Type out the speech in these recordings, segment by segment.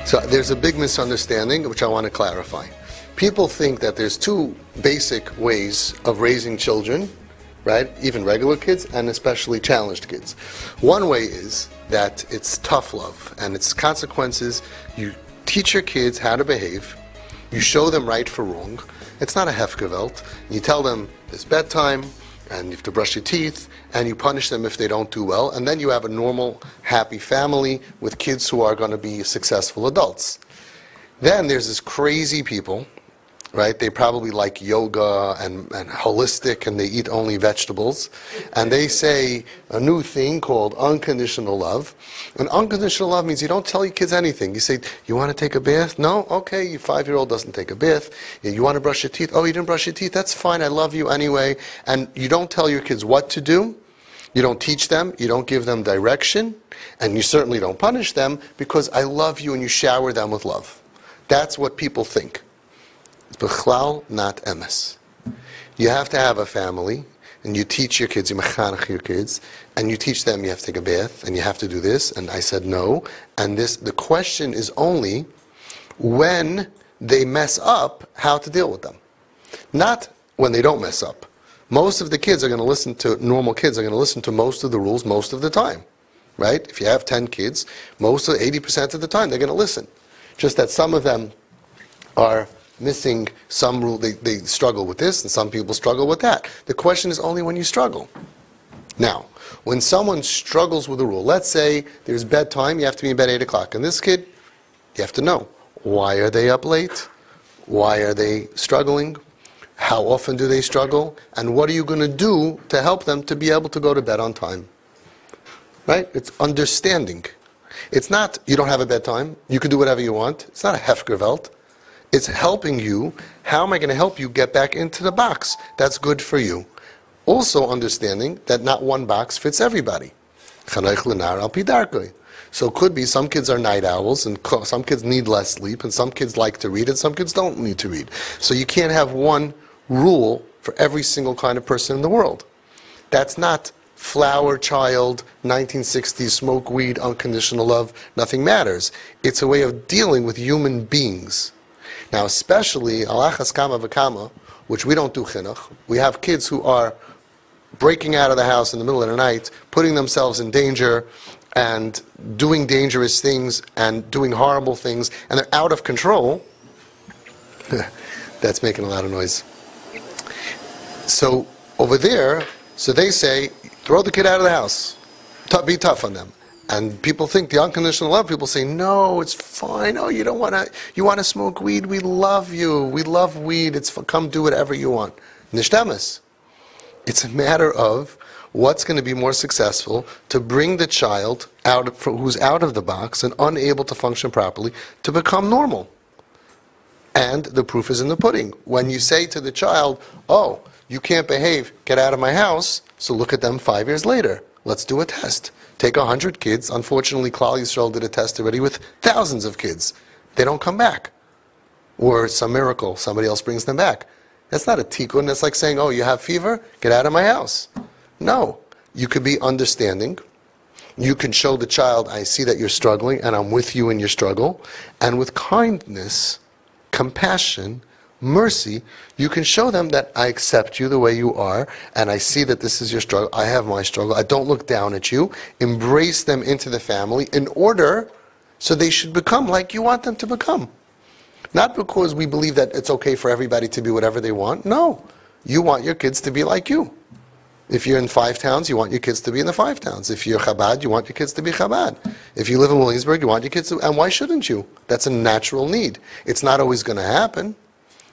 So there's a big misunderstanding which I want to clarify. People think that there's two basic ways of raising children, right? Even regular kids and especially challenged kids. One way is that it's tough love and its consequences. You teach your kids how to behave. You show them right for wrong. It's not a hefgewalt. You tell them it's bedtime and you have to brush your teeth, and you punish them if they don't do well, and then you have a normal, happy family with kids who are going to be successful adults. Then there's this crazy people, right? They probably like yoga and holistic, and they eat only vegetables. And they say a new thing called unconditional love. And unconditional love means you don't tell your kids anything. You say, you want to take a bath? No? Okay, your 5-year-old doesn't take a bath. You want to brush your teeth? Oh, you didn't brush your teeth? That's fine, I love you anyway. And you don't tell your kids what to do. You don't teach them, you don't give them direction, and you certainly don't punish them because I love you and you shower them with love. That's what people think. It's b'chlal, not emes. You have to have a family, and you teach your kids, you mechanech your kids, and you teach them you have to take a bath, and you have to do this, and I said no, and this. The question is only when they mess up, how to deal with them. Not when they don't mess up. Most of the kids are going to listen to, normal kids are going to listen to most of the rules most of the time, right? If you have 10 kids, most of 80% of the time they're going to listen. Just that some of them are missing some rule, they struggle with this, and some people struggle with that. The question is only when you struggle. Now, when someone struggles with a rule, let's say there's bedtime, you have to be in bed 8 o'clock, and this kid, you have to know, why are they up late? Why are they struggling? How often do they struggle? And what are you going to do to help them to be able to go to bed on time? Right? It's understanding. It's not, you don't have a bedtime, you can do whatever you want. It's not a hefgewalt. It's helping you. How am I going to help you get back into the box that's good for you? Also understanding that not one box fits everybody. So it could be some kids are night owls, and some kids need less sleep, and some kids like to read, and some kids don't need to read. So you can't have one rule for every single kind of person in the world. That's not flower child, 1960s, smoke weed, unconditional love, nothing matters. It's a way of dealing with human beings. Now especially, alachas kama v'kama, which we don't do chinuch, we have kids who are breaking out of the house in the middle of the night, putting themselves in danger, and doing dangerous things, and doing horrible things, and they're out of control. That's making a lot of noise. So over there, so they say, throw the kid out of the house. Be tough on them. And people think the unconditional love, people say, no, it's fine. Oh, you don't want to, you want to smoke weed? We love you. We love weed. Come do whatever you want. Nishtamas. It's a matter of what's going to be more successful to bring the child out who's out of the box and unable to function properly to become normal. And the proof is in the pudding. When you say to the child, oh, you can't behave, get out of my house, so look at them 5 years later. Let's do a test. Take 100 kids. Unfortunately, Klal Yisrael did a test already with thousands of kids. They don't come back. Or some miracle, somebody else brings them back. That's not a tikkun. That's like saying, oh, you have fever? Get out of my house. No. You could be understanding. You can show the child, I see that you're struggling, and I'm with you in your struggle. And with kindness, compassion, mercy, you can show them that I accept you the way you are, and I see that this is your struggle, I have my struggle, I don't look down at you. Embrace them into the family in order so they should become like you want them to become. Not because we believe that it's okay for everybody to be whatever they want. No. You want your kids to be like you. If you're in 5 towns, you want your kids to be in the 5 towns. If you're Chabad, you want your kids to be Chabad. If you live in Williamsburg, you want your kids to, and why shouldn't you? That's a natural need. It's not always going to happen.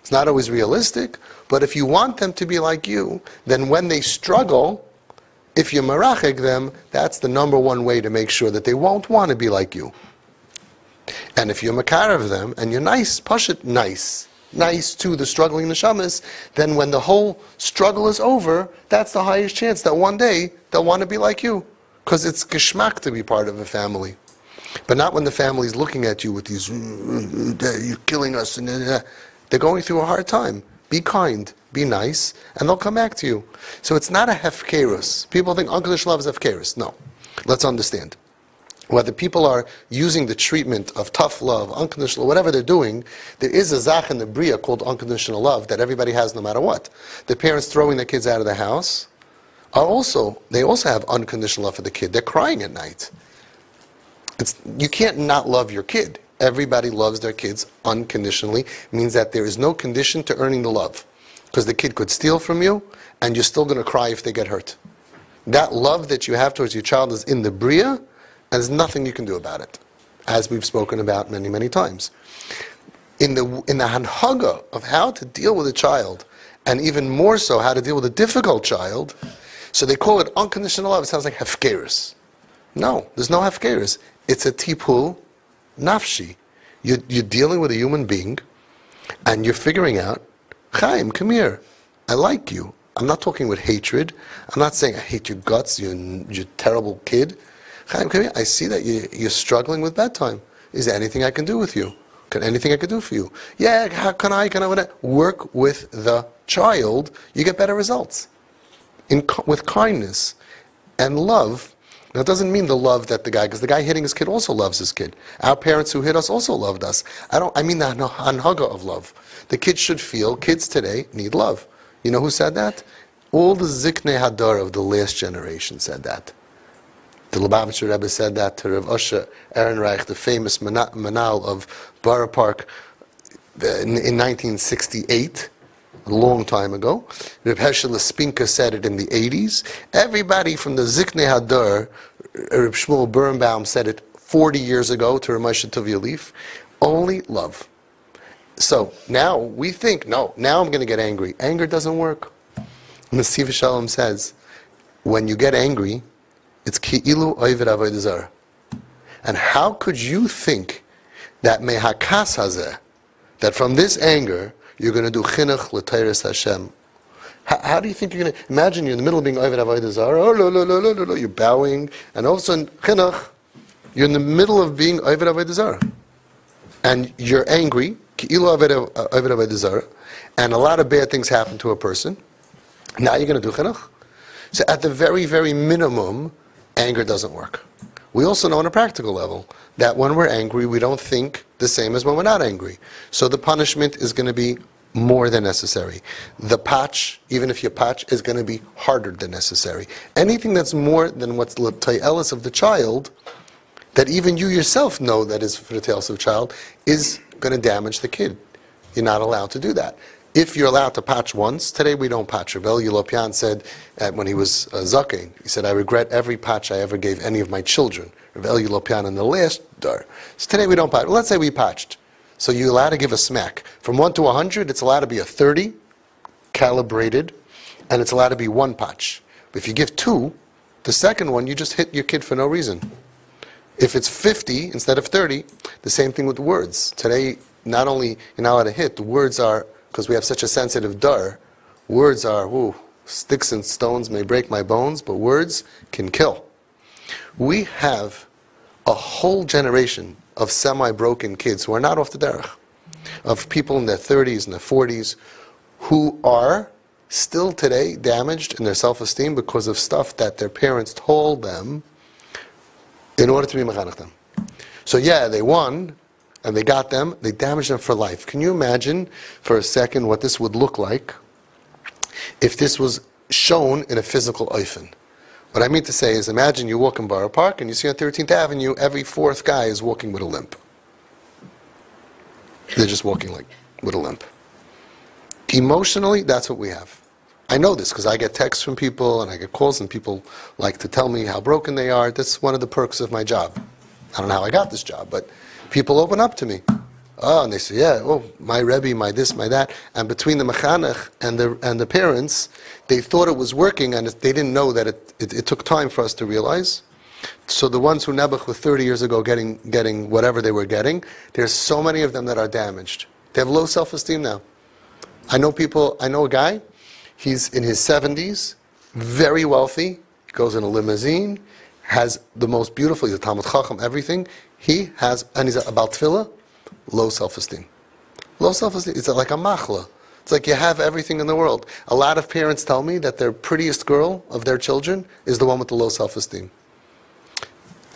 It's not always realistic, but if you want them to be like you, then when they struggle, if you marachik them, that's the number one way to make sure that they won't want to be like you. And if you're makarev them, and you're nice, pashut nice to the struggling neshamas, then when the whole struggle is over, that's the highest chance that one day they'll want to be like you. Because it's geschmack to be part of a family. But not when the family's looking at you with these, you're killing us, and they're going through a hard time. Be kind, be nice, and they'll come back to you. So it's not a hefkerus. People think unconditional love is hefkerus. No. Let's understand. whether people are using the treatment of tough love, unconditional, whatever they're doing, there is a zach in the bria called unconditional love that everybody has no matter what. The parents throwing their kids out of the house they also have unconditional love for the kid. They're crying at night. You can't not love your kid. Everybody loves their kids unconditionally. It means that there is no condition to earning the love. Because the kid could steal from you, and you're still going to cry if they get hurt. That love that you have towards your child is in the bria, and there's nothing you can do about it, as we've spoken about many, many times. In the hanhaga of how to deal with a child, and even more so how to deal with a difficult child, so they call it unconditional love. It sounds like hefkerus. No, there's no hefkerus. It's a tipul nafshi. You're dealing with a human being, and you're figuring out, Chaim, come here. I like you. I'm not talking with hatred. I'm not saying I hate your guts, you're terrible kid. Chaim, come here. I see that you're struggling with bedtime. Is there anything I can do with you? Anything I can do for you? Yeah, how can I work with the child? You get better results. With kindness and love. Now, it doesn't mean the love that because the guy hitting his kid also loves his kid. Our parents who hit us also loved us. I mean the hanhaga of love. The kids should feel, kids today need love. You know who said that? All the Ziknei Hadar of the last generation said that. The Lubavitcher Rebbe said that to Rav Osher Ehrenreich, the famous Manal of Borough Park in 1968. A long time ago. Reb Heschel Spinka said it in the 80s. Everybody from the Ziknei Hadar, Reb Shmuel Birnbaum said it 40 years ago to Ramosha Tov. Only love. So now we think, no, now I'm going to get angry. Anger doesn't work. Nesiv Shalom says, when you get angry, it's ki'ilu oived avodah zarah. And how could you think that mehakas hazeh, that from this anger, you're going to do chinuch l'teiras Hashem? How do you think you're going to... Imagine you're in the middle of being Oived Avodah Zarah, you're bowing, and all of a sudden, chinuch, you're in the middle of being Oived Avodah Zarah. And you're angry, ki'ilu Oived Avodah Zarah, and a lot of bad things happen to a person. Now you're going to do chinuch? So at the very, very minimum, anger doesn't work. We also know on a practical level that when we're angry, we don't think the same as when we're not angry. So the punishment is going to be more than necessary. The patch, even if you patch, is going to be harder than necessary. Anything that's more than what's the ta'ilis of the child, that even you yourself know that is for the ta'ilis of the child, is going to damage the kid. You're not allowed to do that. If you're allowed to patch once, today we don't patch. Rav Yelopian said when he was zakein, he said, I regret every patch I ever gave any of my children. Rav Yelopian in the last dar. So today we don't patch. Well, let's say we patched. So you're allowed to give a smack. From 1 to 100, it's allowed to be a 30, calibrated, and it's allowed to be 1 patch. But if you give 2, the second one, you just hit your kid for no reason. If it's 50 instead of 30, the same thing with words. Today, not only you're not allowed to hit, the words are, because we have such a sensitive dar, words are, sticks and stones may break my bones, but words can kill. We have a whole generation of semi-broken kids who are not off the derech, of people in their 30s and their 40s who are still today damaged in their self-esteem because of stuff that their parents told them in order to be mechanech them. So yeah, they won, and they got them, they damaged them for life. Can you imagine for a second what this would look like if this was shown in a physical oifen? What I mean to say is, imagine you walk in Borough Park and you see on 13th Avenue, every 4th guy is walking with a limp. They're just walking with a limp. Emotionally, that's what we have. I know this because I get texts from people and I get calls and people like to tell me how broken they are. That's one of the perks of my job. I don't know how I got this job, but people open up to me. Oh, and they say, yeah, my Rebbe, my this, my that. And between the mechanech and the parents, they thought it was working, and they didn't know that it took time for us to realize. So the ones who Nebuch were 30 years ago getting whatever they were getting, there's so many of them that are damaged. They have low self-esteem now. I know a guy, he's in his 70s, very wealthy, goes in a limousine, has the most beautiful, he's a Talmud Chacham, everything. He's a Baal Tefillah, low self-esteem. Low self-esteem, it's like a machla. It's like you have everything in the world. A lot of parents tell me that their prettiest girl of their children is the one with the low self-esteem.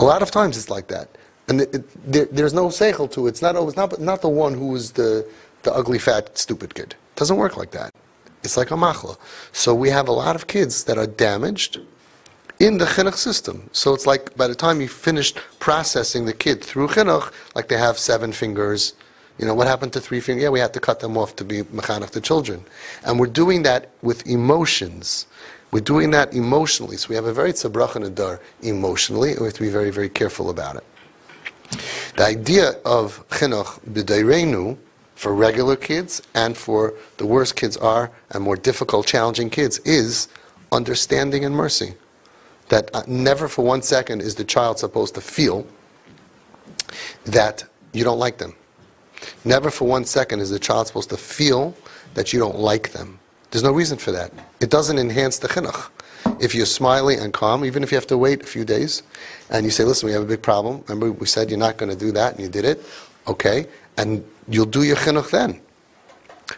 A lot of times it's like that. And there's no seichel to it. It's not the one who is the ugly, fat, stupid kid. It doesn't work like that. It's like a machla. So we have a lot of kids that are damaged in the chinuch system. So it's like by the time you finished processing the kid through chinuch, like they have 7 fingers. You know, what happened to 3 fingers? Yeah, we had to cut them off to be mechanech the children. And we're doing that with emotions. We're doing that emotionally. So we have a very tzabrach and a dar emotionally, and we have to be very, very careful about it. The idea of chinuch b'dairenu for regular kids and for the worse kids are and more difficult, challenging kids is understanding and mercy. That never for 1 second is the child supposed to feel that you don't like them. Never for 1 second is the child supposed to feel that you don't like them. There's no reason for that. It doesn't enhance the chinuch. If you're smiley and calm, even if you have to wait a few days, and you say, listen, we have a big problem. Remember we said you're not going to do that, and you did it. Okay, and you'll do your chinuch then.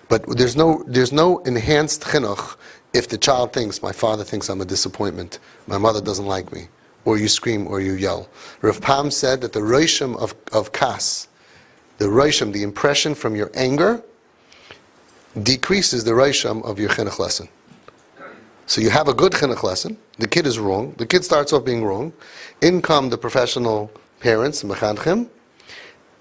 But there's no enhanced chinuch if the child thinks, my father thinks I'm a disappointment, my mother doesn't like me, or you scream or you yell. Rav Pam said that the rosham of kas, the rosham, the impression from your anger, decreases the rosham of your chinuch lesson. So you have a good chinuch lesson, the kid is wrong, the kid starts off being wrong, in come the professional parents, mechanchim,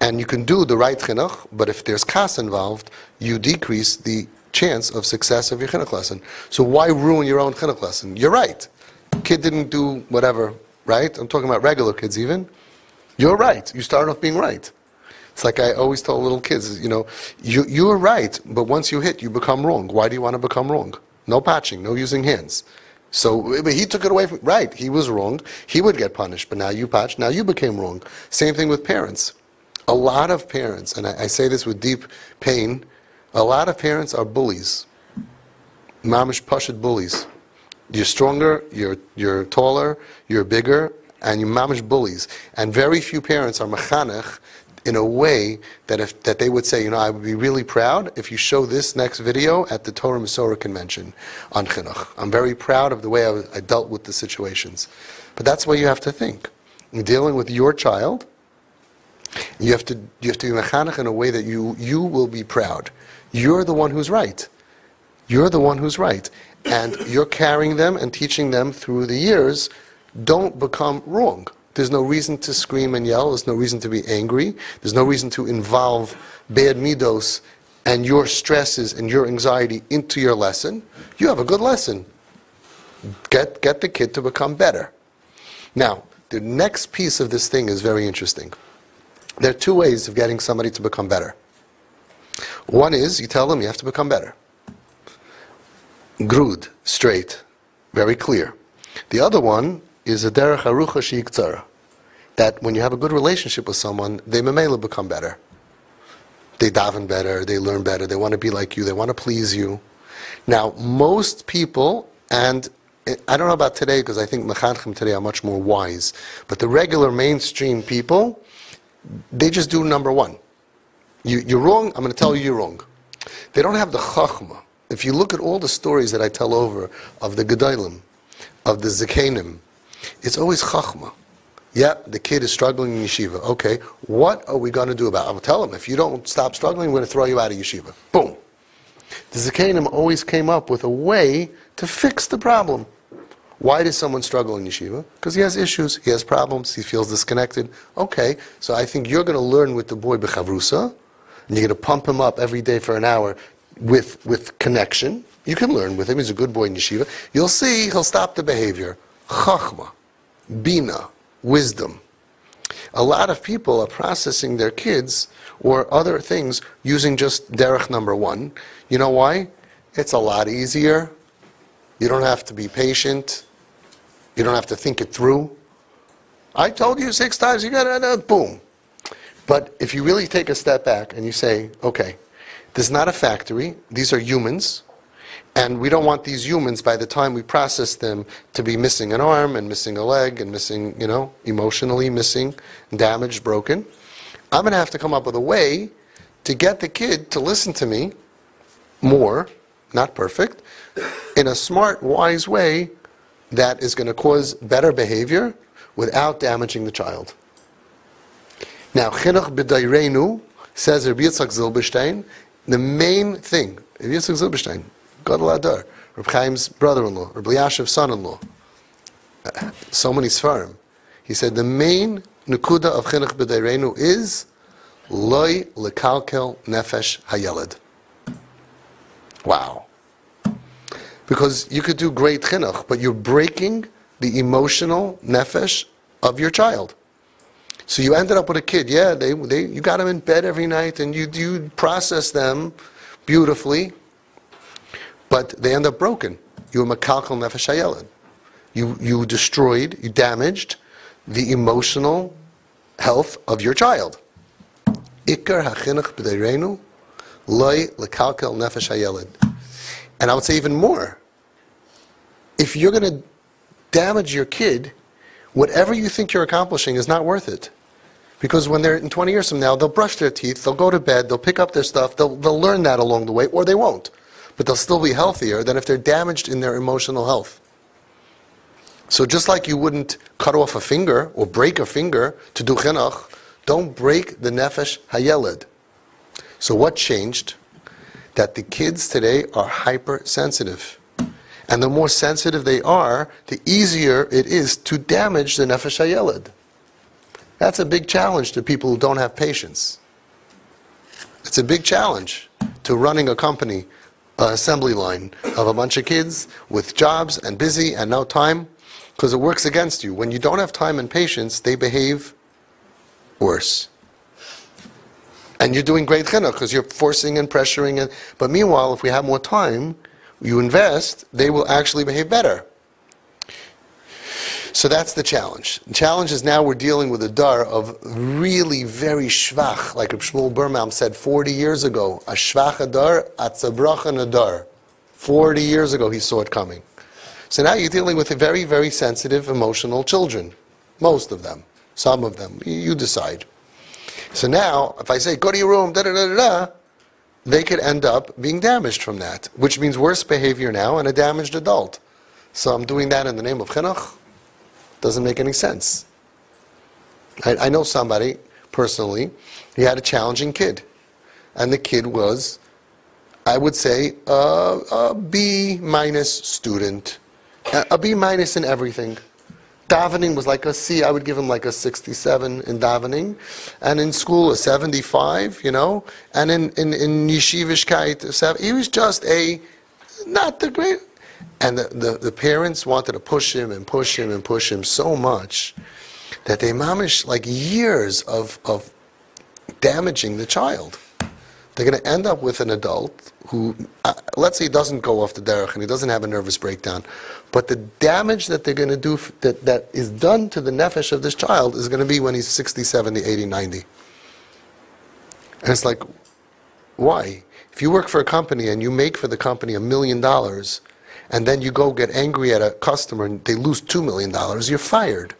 and you can do the right chinuch, but if there's kas involved, you decrease the chance of success of your chinuch lesson. So why ruin your own chinuch lesson? You're right. Kid didn't do whatever, right? I'm talking about regular kids even. You're right. You started off being right. It's like I always tell little kids, you know, you're right, but once you hit, you become wrong. Why do you want to become wrong? No patching, no using hands. So but he took it away from, right, he was wrong. He would get punished, but now you patched, now you became wrong. Same thing with parents. A lot of parents, and I say this with deep pain, a lot of parents are bullies. Mamish pashut bullies. You're stronger, you're taller, you're bigger, and you're mamish bullies. And very few parents are mechanech in a way that they would say, you know, I would be really proud if you show this next video at the Torah Masorah convention on chinuch. I'm very proud of the way I dealt with the situations. But that's the way you have to think. You're dealing with your child. You have to be mechanech in a way that you will be proud. You're the one who's right. You're the one who's right. And you're carrying them and teaching them through the years. Don't become wrong. There's no reason to scream and yell. There's no reason to be angry. There's no reason to involve bad midos and your stresses and your anxiety into your lesson. You have a good lesson. Get the kid to become better. Now, the next piece of this thing is very interesting. There are 2 ways of getting somebody to become better. One is, you tell them you have to become better. Grud, straight, very clear. The other one is a derech harucha sheiktzara, that when you have a good relationship with someone, they memela become better. They daven better, they learn better, they want to be like you, they want to please you. Now, most people, and I don't know about today, because I think mechanchim today are much more wise, but the regular mainstream people, they just do number 1. You're wrong, I'm going to tell you you're wrong. They don't have the chachma. If you look at all the stories that I tell over of the gedolim, of the zekenim, it's always chachma. Yeah, the kid is struggling in yeshiva. Okay, what are we going to do about it? I'll tell him, if you don't stop struggling, we're going to throw you out of yeshiva. Boom. The zekenim always came up with a way to fix the problem. Why does someone struggle in yeshiva? Because he has issues, he has problems, he feels disconnected. Okay, so I think you're going to learn with the boy b'chavrusa, and you're going to pump him up every day for an hour with connection. You can learn with him, he's a good boy in yeshiva. You'll see he'll stop the behavior. Chachma, bina, wisdom. A lot of people are processing their kids or other things using just derech number 1. You know why? It's a lot easier. You don't have to be patient. You don't have to think it through. I told you 6 times, you gotta, boom. But if you really take a step back and you say, okay, this is not a factory, these are humans, and we don't want these humans, by the time we process them, to be missing an arm and missing a leg and missing, emotionally missing, damaged, broken. I'm going to have to come up with a way to get the kid to listen to me more, not perfect, in a smart, wise way that is going to cause better behavior, without damaging the child. Now, Chinuch B'Dairenu, says Rabbi Yitzchak Zilberstein, the main thing, Rabbi Yitzchak Zilberstein, Gadol Adar, Reb Chaim's brother-in-law, Reb Eliashiv's son-in-law, so many Sfarim. He said the main Nukuda of Chinuch B'Dairenu is Loi Lekalkel Nefesh Hayeled. Wow. Because you could do great chinuch, but you're breaking the emotional nefesh of your child. So you ended up with a kid, you got him in bed every night and you process them beautifully, but they end up broken. You were makalkel nefesh hayeled. You destroyed, you damaged the emotional health of your child. Ikar hachinuch b'deirenu loy lekalkel nefesh hayeled. And I would say even more. If you're going to damage your kid, whatever you think you're accomplishing is not worth it. Because when they're in 20 years from now, they'll brush their teeth, they'll go to bed, they'll pick up their stuff, they'll learn that along the way, or they won't. But they'll still be healthier than if they're damaged in their emotional health. So just like you wouldn't cut off a finger or break a finger to do chinuch, don't break the nefesh hayeled. So what changed? That the kids today are hypersensitive. And the more sensitive they are, the easier it is to damage the nefesh hayeled. That's a big challenge to people who don't have patience. It's a big challenge to running a company, an assembly line of a bunch of kids with jobs and busy and no time, because it works against you. When you don't have time and patience, they behave worse. And you're doing great chinuch because you're forcing and pressuring. But meanwhile, if we have more time, you invest, they will actually behave better. So that's the challenge. The challenge is now we're dealing with a dar of really very shvach, like Shmuel Birnbaum said 40 years ago, a shvach adar, atzabrach adar. 40 years ago he saw it coming. So now you're dealing with very, very sensitive, emotional children. Most of them. Some of them. You decide. So now, if I say, go to your room, da-da-da-da-da, they could end up being damaged from that, which means worse behavior now and a damaged adult. So I'm doing that in the name of chinuch. Doesn't make any sense. I know somebody, personally, he had a challenging kid. And the kid was, I would say, a B- student. A B- in everything. Davening was like a C. I would give him like a 67 in davening. And in school, a 75, And in yeshivishkeit, he was just not the great. And the parents wanted to push him and push him and push him so much that they mamish like years of damaging the child. They're going to end up with an adult who, let's say he doesn't go off the derech and he doesn't have a nervous breakdown, but the damage that they're going to do, that is done to the nefesh of this child is going to be when he's 60, 70, 80, 90. And it's like, why? If you work for a company and you make for the company $1 million, and then you go get angry at a customer and they lose $2 million, you're fired.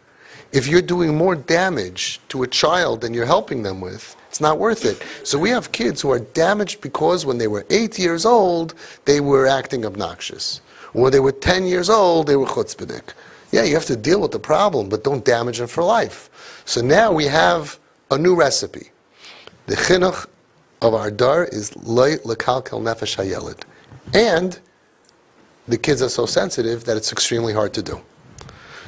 If you're doing more damage to a child than you're helping them with, it's not worth it. So we have kids who are damaged because when they were 8 years old, they were acting obnoxious. When they were 10 years old, they were chutzpahdik. Yeah, you have to deal with the problem, but don't damage them for life. So now we have a new recipe. The chinuch of our dar is loy lekalkel nefesh hayeled. And the kids are so sensitive that it's extremely hard to do.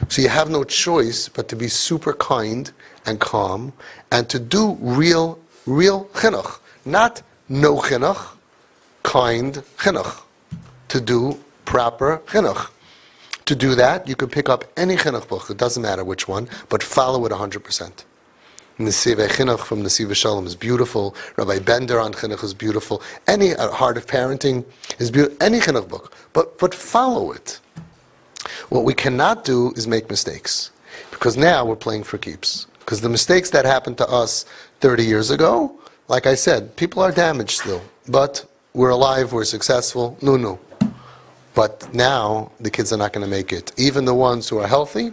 So you have no choice but to be super kind and calm and to do real chinuch. Not no chinuch, kind chinuch. To do proper chinuch. To do that, you could pick up any chinuch book, it doesn't matter which one, but follow it 100%. Nesivei Chinuch from Nesivei Shalom is beautiful. Rabbi Bender on Chinuch is beautiful. Any Heart of Parenting is beautiful. Any Chinuch book. But follow it. What we cannot do is make mistakes. Because now we're playing for keeps. Because the mistakes that happened to us 30 years ago, like I said, people are damaged still. But we're alive, we're successful. No. But now the kids are not going to make it. Even the ones who are healthy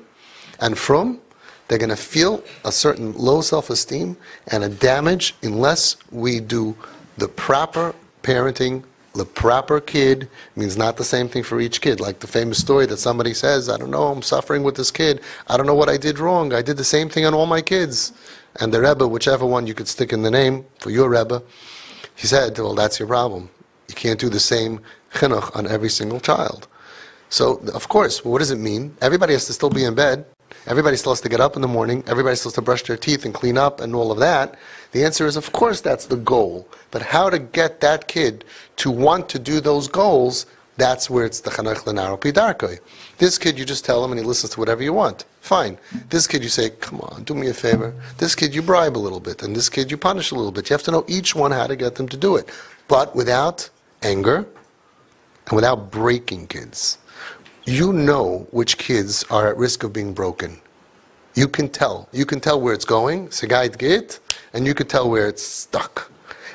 and from, they're going to feel a certain low self-esteem and a damage unless we do the proper parenting The proper kid means not the same thing for each kid. Like the famous story that somebody says, I don't know, I'm suffering with this kid. I don't know what I did wrong. I did the same thing on all my kids. And the Rebbe, whichever one you could stick in the name for your Rebbe, he said, well, that's your problem. You can't do the same chinuch on every single child. So, of course, what does it mean? Everybody has to still be in bed. Everybody still has to get up in the morning. Everybody still has to brush their teeth and clean up and all of that. The answer is, of course, that's the goal. But how to get that kid to want to do those goals, that's where it's the Chinuch l'naro pidarkoi. This kid, you just tell him and he listens to whatever you want. Fine. This kid, you say, come on, do me a favor. This kid, you bribe a little bit. And this kid, you punish a little bit. You have to know each one how to get them to do it. But without anger and without breaking kids. You know which kids are at risk of being broken. You can tell. You can tell where it's going, segait git, and you can tell where it's stuck.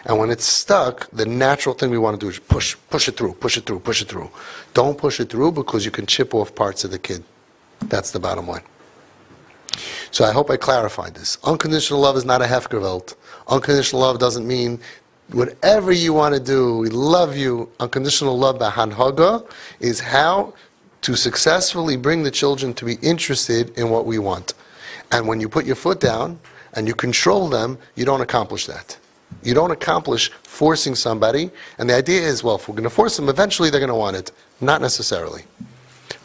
And when it's stuck, the natural thing we want to do is push it through, push it through, push it through. Don't push it through because you can chip off parts of the kid. That's the bottom line. So I hope I clarified this. Unconditional love is not a hefkerwelt. Unconditional love doesn't mean whatever you want to do, we love you. Unconditional love, b'hanhaga, is how to successfully bring the children to be interested in what we want. And when you put your foot down and you control them, you don't accomplish that. You don't accomplish forcing somebody. And the idea is, well, if we're going to force them, eventually they're going to want it. Not necessarily.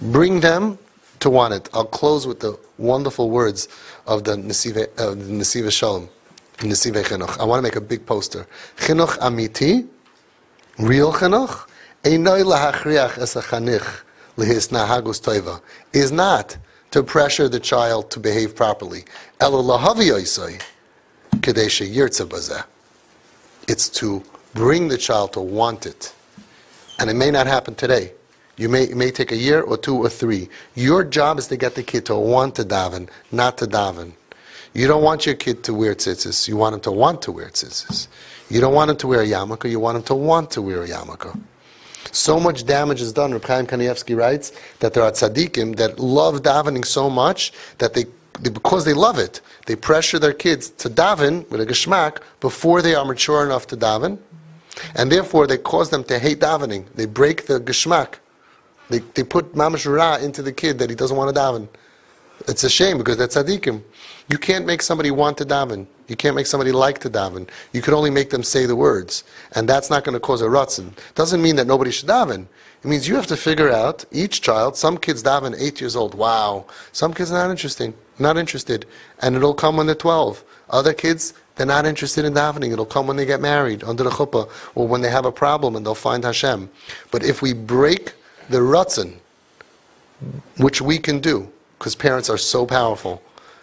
Bring them to want it. I'll close with the wonderful words of the Nesive Shalom, Nesive Chinuch. I want to make a big poster. Chinuch amiti, real chinuch, einoi lahachriach es hachanich lihis nahagus toiva, is not to pressure the child to behave properly. Elo lahavi oisoi, kedei sheyirtze bazeh. It's to bring the child to want it. And it may not happen today. It may take a year or 2 or 3. Your job is to get the kid to want to daven, not to daven. You don't want your kid to wear tzitzis. You want him to want to wear tzitzis. You don't want him to wear a yarmulke. You want him to want to wear a yarmulke. So much damage is done. Reb Chaim Kanievsky writes that there are tzaddikim that love davening so much that because they love it, they pressure their kids to daven with a geschmack before they are mature enough to daven, and therefore they cause them to hate davening. They break the geschmack. They put mamash ra into the kid that he doesn't want to daven. It's a shame because they're tzaddikim. You can't make somebody want to daven. You can't make somebody like to daven. You can only make them say the words. And that's not going to cause a ratzon. Doesn't mean that nobody should daven. It means you have to figure out, each child, some kids daven 8 years old. Wow. Some kids are not interested. And it'll come when they're 12. Other kids, they're not interested in davening. It'll come when they get married, under the chuppah, or when they have a problem and they'll find Hashem. But if we break the ratzon, which we can do, because parents are so powerful.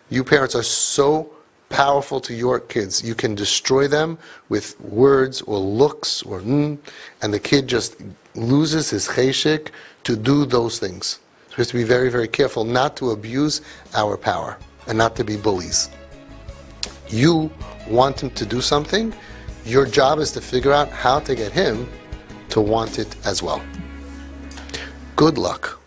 You parents are so powerful to your kids. You can destroy them with words or looks or and the kid just loses his cheshik to do those things. So we have to be very, very careful not to abuse our power and not to be bullies. You want him to do something, your job is to figure out how to get him to want it as well. Good luck.